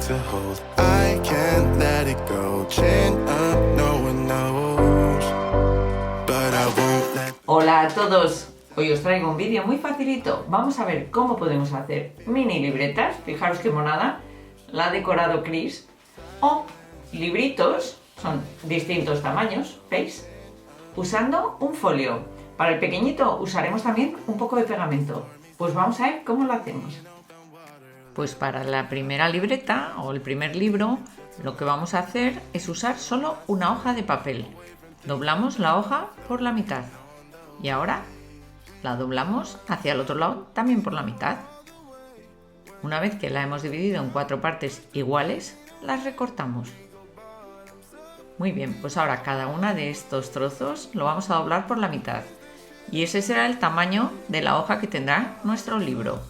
to hold. I can't let it go. Chin up, no one knows. But I won't let. Hola a todos. Hoy os traigo un vídeo muy facilito. Vamos a ver cómo podemos hacer mini libretas. Fijaros qué monada. La ha decorado Chris. O libritos. Son distintos tamaños. ¿Veis? Usando un folio. Para el pequeñito usaremos también un poco de pegamento. Pues vamos a ver cómo lo hacemos. Pues para la primera libreta o el primer libro, lo que vamos a hacer es usar solo una hoja de papel. Doblamos la hoja por la mitad. Y ahora la doblamos hacia el otro lado también por la mitad. Una vez que la hemos dividido en 4 partes iguales, las recortamos. Muy bien, pues ahora cada una de estos trozos lo vamos a doblar por la mitad. Y ese será el tamaño de la hoja que tendrá nuestro libro.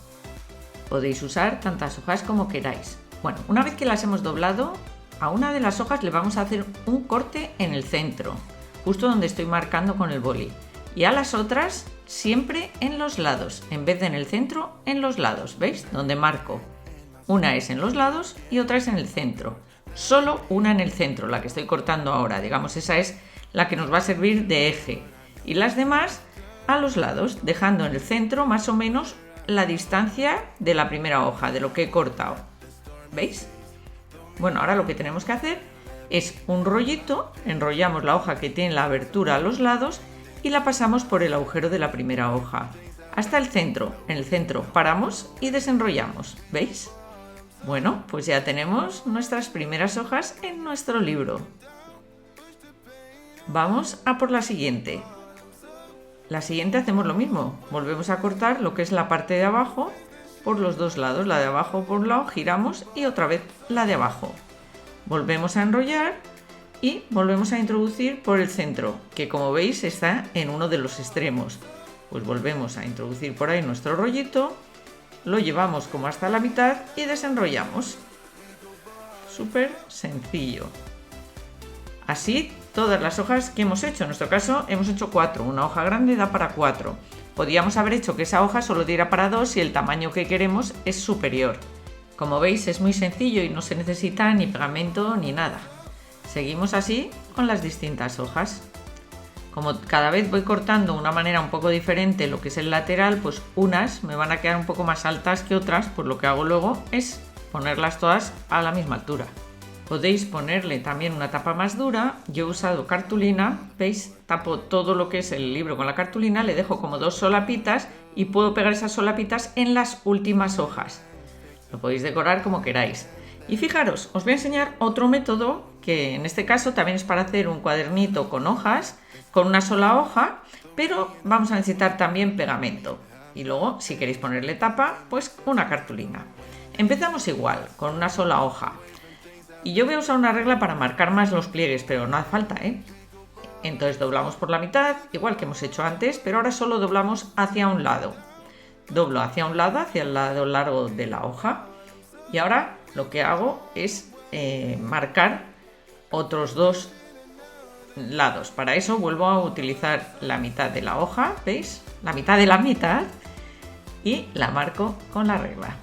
Podéis usar tantas hojas como queráis. Bueno, una vez que las hemos doblado, a una de las hojas le vamos a hacer un corte en el centro, justo donde estoy marcando con el boli. Y a las otras siempre en los lados, en vez de en el centro, en los lados. ¿Veis? Donde marco. Una es en los lados y otra es en el centro. Solo una en el centro, la que estoy cortando ahora. Digamos, esa es la que nos va a servir de eje. Y las demás a los lados, dejando en el centro más o menos la distancia de la primera hoja, de lo que he cortado. ¿Veis? Bueno, ahora lo que tenemos que hacer es un rollito, enrollamos la hoja que tiene la abertura a los lados y la pasamos por el agujero de la primera hoja hasta el centro. En el centro paramos y desenrollamos. ¿Veis? Bueno, pues ya tenemos nuestras primeras hojas en nuestro libro. Vamos a por la siguiente. La siguiente hacemos lo mismo, volvemos a cortar lo que es la parte de abajo por los dos lados, la de abajo por un lado, giramos y otra vez la de abajo. Volvemos a enrollar y volvemos a introducir por el centro, que como veis está en uno de los extremos. Pues volvemos a introducir por ahí nuestro rollito, lo llevamos como hasta la mitad y desenrollamos. Súper sencillo. Así todas las hojas que hemos hecho. En nuestro caso hemos hecho 4. Una hoja grande da para 4. Podríamos haber hecho que esa hoja solo diera para 2 si el tamaño que queremos es superior. Como veis es muy sencillo y no se necesita ni pegamento ni nada. Seguimos así con las distintas hojas. Como cada vez voy cortando de una manera un poco diferente lo que es el lateral, pues unas me van a quedar un poco más altas que otras, pues lo que hago luego es ponerlas todas a la misma altura. Podéis ponerle también una tapa más dura. Yo he usado cartulina, ¿veis? Tapo todo lo que es el libro con la cartulina, le dejo como 2 solapitas y puedo pegar esas solapitas en las últimas hojas. Lo podéis decorar como queráis. Y fijaros, os voy a enseñar otro método que en este caso también es para hacer un cuadernito con hojas, con una sola hoja, pero vamos a necesitar también pegamento. Y luego, si queréis ponerle tapa, pues una cartulina. Empezamos igual, con una sola hoja. Y yo voy a usar una regla para marcar más los pliegues, pero no hace falta, ¿eh? Entonces doblamos por la mitad, igual que hemos hecho antes, pero ahora solo doblamos hacia un lado. Doblo hacia un lado, hacia el lado largo de la hoja. Y ahora lo que hago es marcar otros 2 lados. Para eso vuelvo a utilizar la mitad de la hoja, ¿veis? La mitad de la mitad. Y la marco con la regla.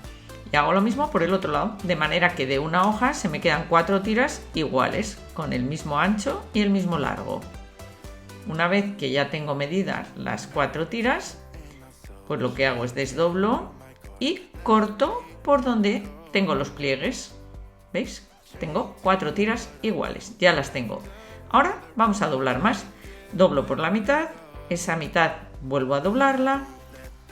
Y hago lo mismo por el otro lado, de manera que de una hoja se me quedan 4 tiras iguales, con el mismo ancho y el mismo largo. Una vez que ya tengo medidas las 4 tiras, pues lo que hago es desdoblo y corto por donde tengo los pliegues. ¿Veis? Tengo 4 tiras iguales, ya las tengo. Ahora vamos a doblar más. Doblo por la mitad, esa mitad vuelvo a doblarla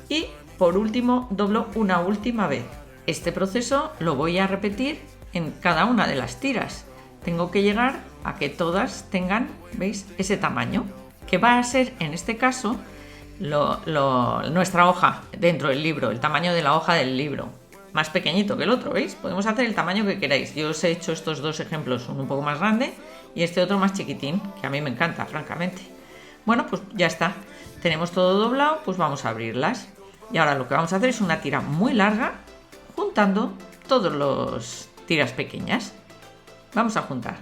y por último doblo una última vez. Este proceso lo voy a repetir en cada una de las tiras. Tengo que llegar a que todas tengan, ¿veis? Ese tamaño, que va a ser en este caso nuestra hoja dentro del libro, el tamaño de la hoja del libro. Más pequeñito que el otro, ¿veis? Podemos hacer el tamaño que queráis. Yo os he hecho estos 2 ejemplos, uno un poco más grande y este otro más chiquitín, que a mí me encanta, francamente. Bueno, pues ya está. Tenemos todo doblado, pues vamos a abrirlas. Y ahora lo que vamos a hacer es una tira muy larga, juntando todas las tiras pequeñas. Vamos a juntar.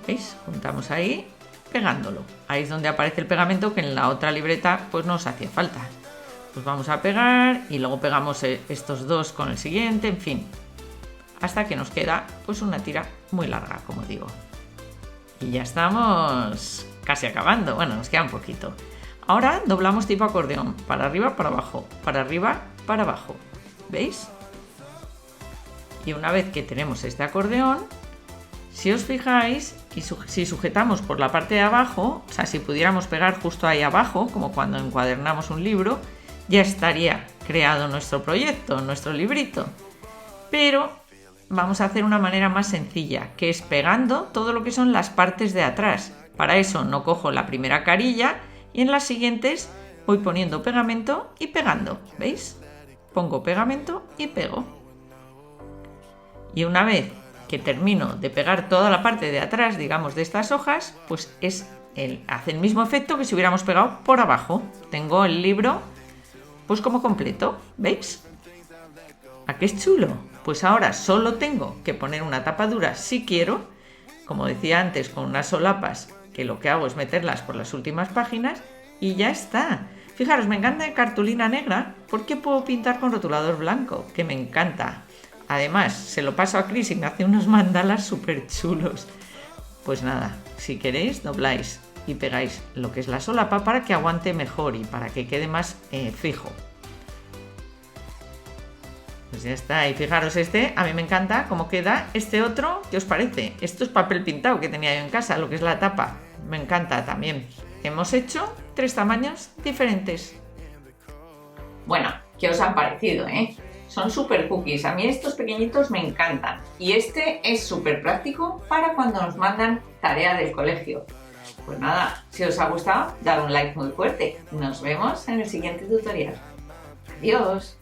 ¿Veis? Juntamos ahí, pegándolo. Ahí es donde aparece el pegamento que en la otra libreta pues no os hacía falta. Pues vamos a pegar y luego pegamos estos 2 con el siguiente, en fin. hasta que nos queda pues una tira muy larga, como digo. Y ya estamos casi acabando, bueno, nos queda un poquito. Ahora doblamos tipo acordeón, para arriba, para abajo, para arriba, para abajo, ¿veis? Y una vez que tenemos este acordeón, si os fijáis, y si sujetamos por la parte de abajo, o sea, si pudiéramos pegar justo ahí abajo, como cuando encuadernamos un libro, ya estaría creado nuestro proyecto, nuestro librito. Pero vamos a hacer una manera más sencilla, que es pegando todo lo que son las partes de atrás. Para eso no cojo la primera carilla y en las siguientes voy poniendo pegamento y pegando, ¿veis? Pongo pegamento y pego. Y una vez que termino de pegar toda la parte de atrás, digamos, de estas hojas, pues hace el mismo efecto que si hubiéramos pegado por abajo. Tengo el libro pues como completo, ¿veis? ¿A qué es chulo? Pues ahora solo tengo que poner una tapa dura si quiero, como decía antes, con unas solapas, que lo que hago es meterlas por las últimas páginas y ya está. Fijaros, me encanta de cartulina negra porque puedo pintar con rotulador blanco, que me encanta. Además, se lo paso a Chris y me hace unos mandalas súper chulos. Pues nada, si queréis, dobláis y pegáis lo que es la solapa para que aguante mejor y para que quede más fijo. Pues ya está, y fijaros a mí me encanta cómo queda. Este otro, ¿qué os parece? Esto es papel pintado que tenía yo en casa, lo que es la tapa. Me encanta también. Hemos hecho 3 tamaños diferentes. Bueno, ¿qué os han parecido, Son súper cookies, a mí estos pequeñitos me encantan. Y este es súper práctico para cuando nos mandan tarea del colegio. Pues nada, si os ha gustado, dad un like muy fuerte. Nos vemos en el siguiente tutorial. Adiós.